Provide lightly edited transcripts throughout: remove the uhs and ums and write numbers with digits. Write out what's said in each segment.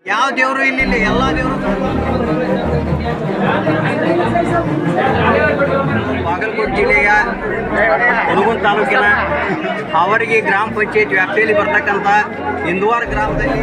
ಯಾವ ದೇವರು ಇಲ್ಲಿ ಎಲ್ಲ ದೇವರು ಬಾಗಲಕೋಟೆ ಜಿಲ್ಲೆಯ ಹುನಗುಂದ ತಾಲೂಕಿನ ಹಾವರಗಿ ಗ್ರಾಮ ಪಂಚಾಯತ್ ವ್ಯಾಪ್ತಿಯಲ್ಲಿ ಬರ್ತಕ್ಕಂಥ ಇಂದುವಾರ ಗ್ರಾಮದಲ್ಲಿ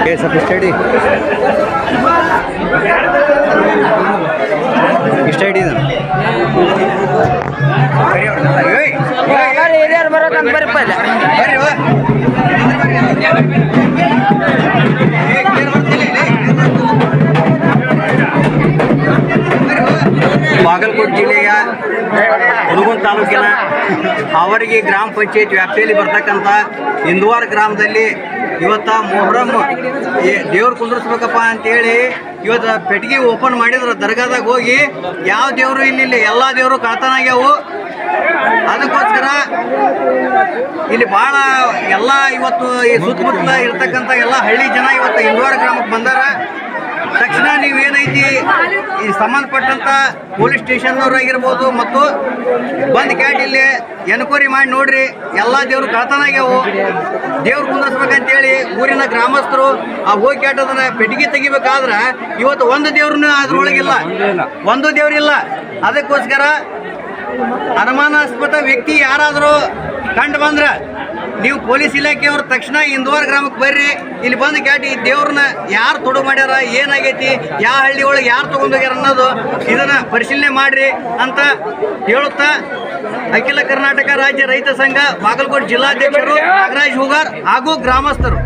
ದೇವ್ರ ಸ್ಟಡಿ ಸ್ಟಡಿ ಬಾಗಲಕೋಟೆ ಜಿಲ್ಲೆಯ ಹುನಗುಂದ ತಾಲೂಕಿನ ಹಾವರಗಿ ಗ್ರಾಮ ಪಂಚಾಯತ್ ವ್ಯಾಪ್ತಿಯಲ್ಲಿ ಬರ್ತಕ್ಕಂಥ ಇಂದುವಾರ ಗ್ರಾಮದಲ್ಲಿ ಇವತ್ತು ಮೊಹರಂ ದೇವ್ರು ಕುಂದ್ರಿಸ್ಬೇಕಪ್ಪ ಅಂತೇಳಿ ಇವತ್ತು ಪೆಟ್ಟಿಗೆ ಓಪನ್ ಮಾಡಿದ್ರು. ದರ್ಗಾದಾಗ ಹೋಗಿ ಯಾವ ದೇವರು ಇಲ್ಲಿ ಎಲ್ಲ ದೇವರು ಕಳ್ತನಾಗ್ಯಾವು. ಅದಕ್ಕೋಸ್ಕರ ಇಲ್ಲಿ ಭಾಳ ಎಲ್ಲ ಇವತ್ತು ಈ ಸುತ್ತಮುತ್ತಲ ಇರ್ತಕ್ಕಂಥ ಎಲ್ಲ ಹಳ್ಳಿ ಜನ ಇವತ್ತು ಇಂದುವಾರ ಗ್ರಾಮಕ್ಕೆ ಬಂದಾರ. ತಕ್ಷಣ ನೀವೇನೈತಿ ಈ ಸಂಬಂಧಪಟ್ಟಂಥ ಪೊಲೀಸ್ ಸ್ಟೇಷನ್ನವ್ರಾಗಿರ್ಬೋದು ಮತ್ತು ಬಂದು ಕ್ಯಾಟ್ ಇಲ್ಲಿ ಎನ್ಕ್ವೈರಿ ಮಾಡಿ ನೋಡ್ರಿ, ಎಲ್ಲ ದೇವರು ಕಳ್ತನಾಗ್ಯಾವು. ದೇವ್ರು ಕುಂದಿಸ್ಬೇಕಂತೇಳಿ ಊರಿನ ಗ್ರಾಮಸ್ಥರು ಆ ಹೋಗಿ ಕ್ಯಾಟ್ ಅದನ್ನ ಪೆಟ್ಟಿಗೆ ತೆಗಿಬೇಕಾದ್ರೆ ಇವತ್ತು ಒಂದು ದೇವ್ರನ್ನ ಅದ್ರೊಳಗಿಲ್ಲ, ಒಂದು ದೇವ್ರಿಲ್ಲ. ಅದಕ್ಕೋಸ್ಕರ ಅನುಮಾನಾಸ್ಪದ ವ್ಯಕ್ತಿ ಯಾರಾದರೂ ಕಂಡು ಬಂದ್ರೆ ನೀವು ಪೊಲೀಸ್ ಇಲಾಖೆಯವ್ರು ತಕ್ಷಣ ಇಂದುವಾರ ಗ್ರಾಮಕ್ಕೆ ಬರ್ರಿ. ಇಲ್ಲಿ ಬಂದು ಕ್ಯಾಟಿ ದೇವ್ರನ್ನ ಯಾರು ತೊಡು ಮಾಡ್ಯಾರ, ಏನಾಗೈತಿ, ಯಾವ ಹಳ್ಳಿ ಒಳಗೆ ಯಾರು ತೊಗೊಂಡೋಗ್ಯಾರ ಅನ್ನೋದು ಇದನ್ನು ಪರಿಶೀಲನೆ ಮಾಡಿರಿ ಅಂತ ಹೇಳುತ್ತಾ ಅಖಿಲ ಕರ್ನಾಟಕ ರಾಜ್ಯ ರೈತ ಸಂಘ ಬಾಗಲಕೋಟೆ ಜಿಲ್ಲಾಧ್ಯಕ್ಷರು ನಾಗರಾಜ್ ಹೂಗಾರ್ ಹಾಗೂ ಗ್ರಾಮಸ್ಥರು